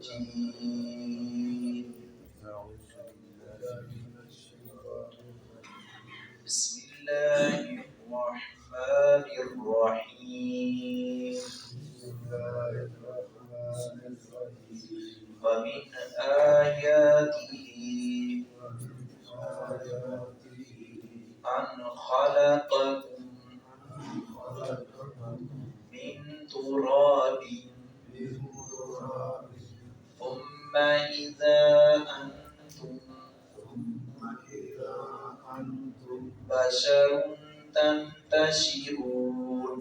الرجيم بسم الله الرحمن الرحيم ومن آياته أن خلقكم من تراب ثم إذا أنتم بشر تنتشرون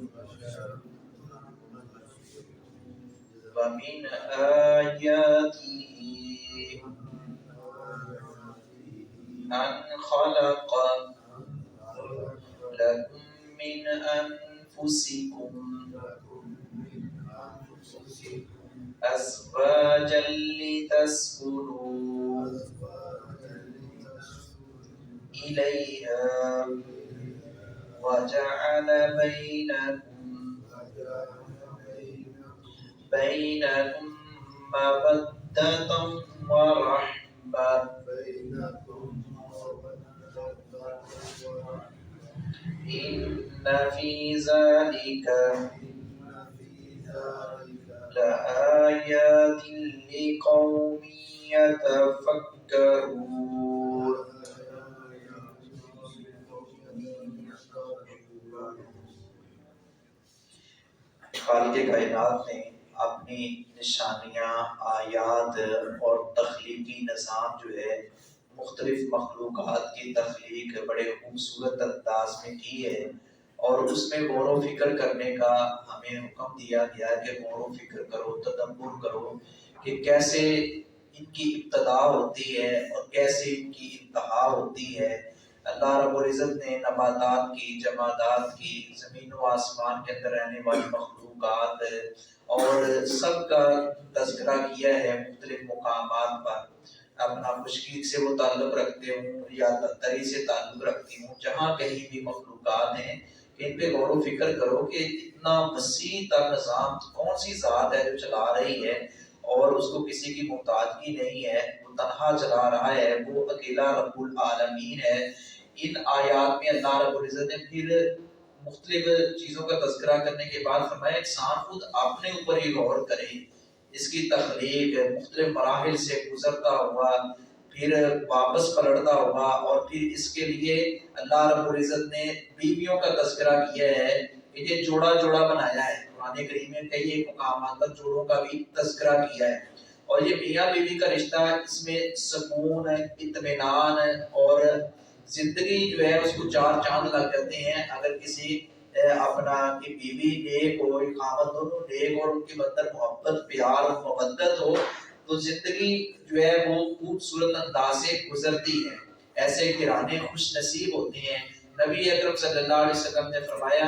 ومن آياته أن خلق لكم من أنفسكم أزواجا لتسكنوا إليها وجعل بينكم مودة ورحمة إن في ذلك لآيات لقوم يتفكرون خالق کائنات نے اپنی نشانیاں، آیات اور تخلیقی نظام جو ہے مختلف مخلوقات کی تخلیق بڑے خوبصورت انداز میں کی ہے، اور اس میں غور و فکر کرنے کا ہمیں حکم دیا گیا کہ غور و فکر کرو، تدبر کرو کہ کیسے ان کی ابتدا ہوتی ہے اور کیسے ان کی انتہا ہوتی ہے۔ اللہ رب العزت نے نباتات کی، جمادات کی، زمین و آسمان کے اندر رہنے والی مخلوقات اور سب کا تذکرہ کیا ہے مختلف مقامات پر۔ اپنا خشکی سے وہ تعلق رکھتے ہوں یا تری سے تعلق رکھتی ہوں، جہاں کہیں بھی مخلوقات ہیں ان پہ غور و فکر کرو کہ اتنا وسیع تر نظام کون سی ذات ہے جو چلا رہی ہے اور اس کو کسی کی محتاجگی نہیں ہے، وہ تنہا چلا رہا ہے، وہ اکیلا رب العالمین ہے۔ ان آیات میں اللہ رب العزت نے پھر مختلف چیزوں کا تذکرہ کرنے کے بعد فرمایا انسان خود اپنے اوپر ہی غور کرے، اس کی تخلیق مختلف مراحل سے گزرتا ہوا پھر واپس پلٹتا ہوا، اور پھر اس کے لیے اللہ رب العزت نے بیویوں کا تذکرہ کیا ہے کہ یہ جوڑا جوڑا بنایا ہے۔ قرآن کریم میں کئی ایک مقامات پر جوڑوں کا بھی تذکرہ کیا ہے، اور یہ میاں بیوی کا رشتہ، اس میں سکون، اطمینان اور زندگی جو ہے اس کو چار چاند لگ جاتے ہیں اگر کسی اپنا کی بیوی نیک ہو، خاوند دونوں نیک اور ان کے اندر محبت، پیار اور مودت ہو تو زندگی جو ہے وہ خوبصورت انداز سے گزرتی ہے۔ ایسے گھرانے خوش نصیب ہوتے ہیں۔ نبی اکرم صلی اللہ علیہ وسلم نے فرمایا،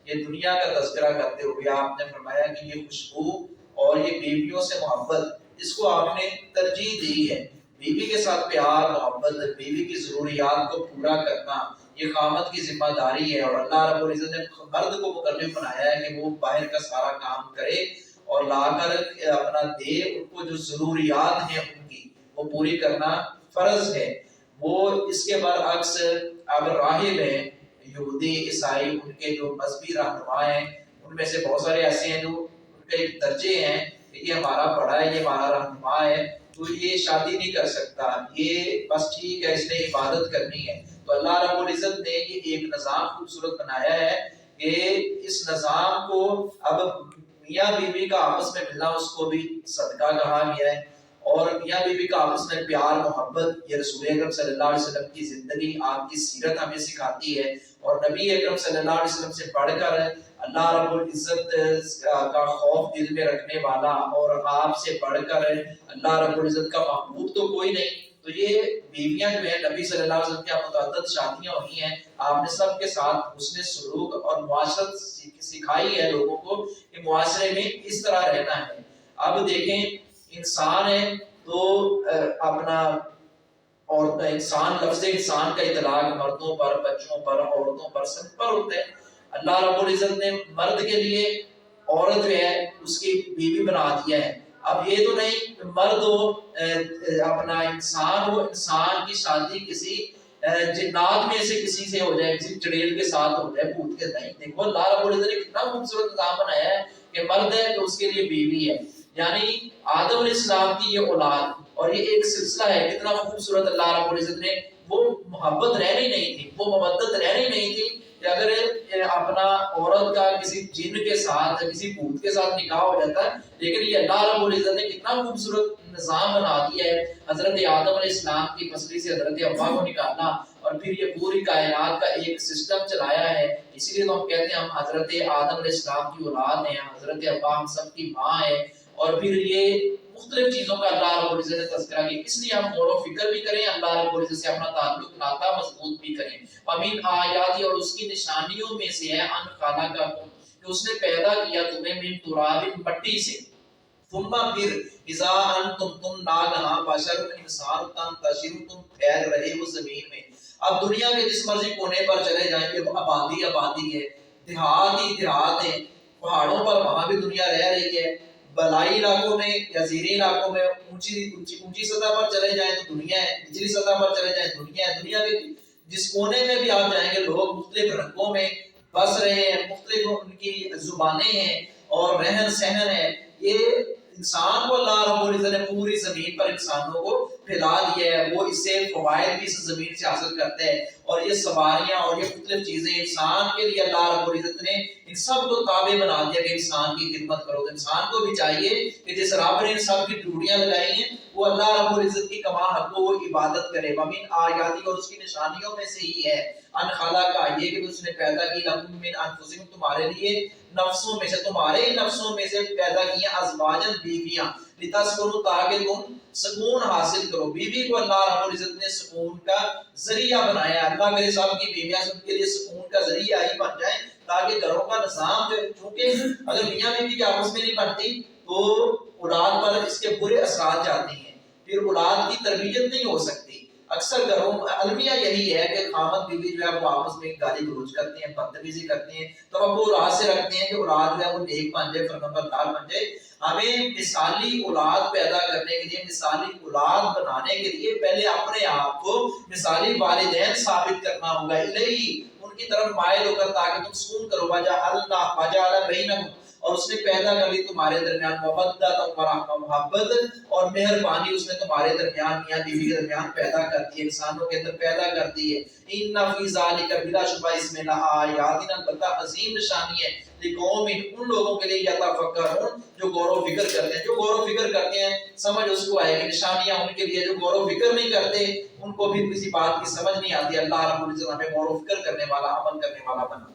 یہ دنیا کا تذکرہ کرتے ہوئے آپ نے فرمایا کہ یہ خوشبو اور یہ بیویوں سے محبت، اس کو آپ نے ترجیح دی ہے۔ بیوی کے ساتھ پیار، محبت، بیوی کی ضروریات کو پورا کرنا یہ خاوند کی ذمہ داری ہے، اور اللہ رب العزت نے مرد کو مکلف بنایا ہے کہ وہ باہر کا سارا کام کرے اور لا کر اپنا دے، ان کو جو ضروریات ہیں ان کی وہ پوری کرنا فرض ہے۔ وہ اس کے برعکس اب راہب ہیں، یہودی عیسائی، ان کے جو مذہبی رہنما ہیں ان میں سے بہت سارے ایسے ہیں جو ان کے درجے ہیں کہ یہ ہمارا بڑا ہے، یہ ہمارا رہنما ہے، تو یہ شادی نہیں کر سکتا، یہ بس ٹھیک ہے اس نے عبادت کرنی ہے۔ تو اللہ رب العزت نے یہ ایک نظام خوبصورت بنایا ہے کہ اس نظام کو اب میاں بیوی کا آپس میں ملنا اس کو بھی صدقہ کہا گیا ہے، اور میاں بیوی کا آپس میں پیار، محبت یہ رسول اکرم صلی اللہ علیہ وسلم کی زندگی، آپ کی سیرت ہمیں سکھاتی ہے، اور نبی اکرم صلی اللہ علیہ وسلم سے پڑھ کر اللہ رب العزت کا خوف دل میں رکھنے والا اور آپ سے بڑھ کر اللہ رب العزت کا محبوب تو کوئی نہیں۔ تو یہ بیویاں جو ہیں نبی صلی اللہ علیہ وسلم کی متعدد شادیاں ہوئی ہیں، آپ نے سب کے ساتھ حسن سلوک اور معاشرت سکھائی ہے لوگوں کو کہ معاشرے میں اس طرح رہنا ہے۔ اب دیکھیں انسان ہے تو اپنا اور انسان، لفظ انسان کا اطلاق مردوں پر، بچوں پر، عورتوں پر، سب پر ہوتا ہے۔ اللہ رب العزت نے مرد کے لیے عورت جو ہے اس کی بیوی بنا دیا ہے۔ اب یہ تو نہیں مرد ہو اپنا انسان ہو، انسان کی شادی کسی جنات میں سے کسی سے ہو جائے، کسی چڑیل کے ساتھ ہو جائے، بھوت کے نہیں. دیکھو اللہ رب العزت نے کتنا خوبصورت نظام بنایا ہے کہ مرد ہے تو اس کے لیے بیوی ہے، یعنی آدم علیہ السلام کی یہ اولاد اور یہ ایک سلسلہ ہے. کتنا خوبصورت اللہ رب العزت نے، وہ محبت رہنی نہیں تھی، وہ مودت رہنی نہیں تھی کہ اگر اپنا عورت کا کسی جن کے ساتھ کسی بھوت کے ساتھ نکاح ہو جاتا ہے. لیکن یہ اللہ رب العزت نے کتنا خوبصورت نظام بنا دیا ہے. حضرت آدم علیہ السلام کی پسلی سے حضرت حوا کو نکالنا اور پھر یہ پوری کائنات کا ایک سسٹم چلایا ہے. اسی لیے تو ہم کہتے ہیں ہم حضرت آدم علیہ السلام کی اولاد ہیں، حضرت حوا ہم سب کی ماں ہے. اور پھر یہ مختلف چیزوں کا اللہ رب العزت نے تذکرہ کیا، اس لیے ہم غور و فکر بھی کریں، اللہ رب العزت سے اپنا تعلق ناتا مضبوط بھی کریں. امین آیاتی، اور اس کی نشانیوں میں سے ہے ان خلقکم، کہ اس نے پیدا کیا تمہیں من تراب، مٹی سے، ثم پھر اذا انتم تم ناگہاں بشر انسان تنتشر تم پھیل رہے ہو زمین میں. اب دنیا کے جس مرضی کونے پر چلے جائیں گے آبادی آبادی ہے، دیہات ہی دیہات ہیں، پہاڑوں پر وہاں بھی دنیا رہ رہی ہے، بلائی علاقوں میں یا زیریں علاقوں میں اونچی سطح پر چلے جائیں تو دنیا ہے، نچلی سطح پر چلے جائیں دنیا ہے. دنیا کے جس کونے میں بھی آپ جائیں گے لوگ مختلف رنگوں میں بس رہے ہیں، مختلف ان کی زبانیں ہیں اور رہن سہن ہے. یہ انسان کو اللہ رب العزت نے پوری زمین پر انسانوں کو پھیلا دیا ہے، وہ اس سے فوائد بھی اس زمین سے حاصل کرتے ہیں. اور یہ سواریاں اور یہ مختلف چیزیں انسان کے لیے اللہ رب العزت نے ان سب کو تابع بنا دیا کہ انسان کی خدمت کرو. تو انسان کو بھی چاہیے کہ جس رب نے ان سب کی ڈیوٹیاں لگائی ہیں وہ اللہ رب العزت کی کما حق کو وہ عبادت کرے. ومن آیاتی، اور اس کی نشانیوں میں سے ہی ہے ان خلق، یہ کہ اس نے پیدا کی لکم من انفسکم، تمہارے لیے نفسوں میں سے، تمہارے ہی نفسوں میں سے پیدا کیا ازواجن، بیویاں، لتسکنوا، تاکہ تم سکون حاصل کرو. بیوی کو اللہ رب العزت نے سکون کا ذریعہ بنایا. اللہ میرے سب کی بیویاں سب کے لیے سکون کا ذریعہ ہی بن جائیں تاکہ گھروں کا نظام جو، چونکہ اگر میاں بیوی کے آپس میں نہیں بنتی تو اولاد پر اس کے برے اثرات جاتے ہیں، پھر اولاد کی تربیت نہیں ہو سکتی. اکثر گھروں المیہ یہی ہے کہ خامد بیوی جو ہے وہ آپس میں گالی گلوچ کرتے ہیں، بدتمیزی کرتے ہیں، تو وہ اولاد سے رکھتے ہیں کہ اولاد جو ہے وہ نیک بن جائے، فرمانبردار بن جائے. ہمیں مثالی اولاد پیدا کرنے کے لیے، مثالی اولاد بنانے کے لیے پہلے اپنے آپ کو مثالی والدین ثابت کرنا ہوگا، الہی ان کی طرف مائل ہو کر، تاکہ تم سکون کرو. وجعل بینکم، اور اس نے پیدا کر لی تمہارے درمیان مودۃ و رحمہ، محبت اور مہربانی اس نے تمہارے درمیان، میاں بیوی کے درمیان پیدا کر دی ہے، انسانوں کے اندر پیدا کر دی ہے. ان فی ذلک، بلا شبہ اس میں لآیات، البتہ عظیم نشانی ہے، لقوم، ان لوگوں کے لیے یتفکرون، جو غور و فکر کرتے ہیں. جو غور و فکر کرتے ہیں سمجھ اس کو آئے گی، نشانیاں ان کے لیے. جو غور و فکر نہیں کرتے ان کو بھی کسی بات کی سمجھ نہیں آتی. اللہ رب العزت ہمیں غور و فکر کرنے والا، عمل کرنے والا بنا.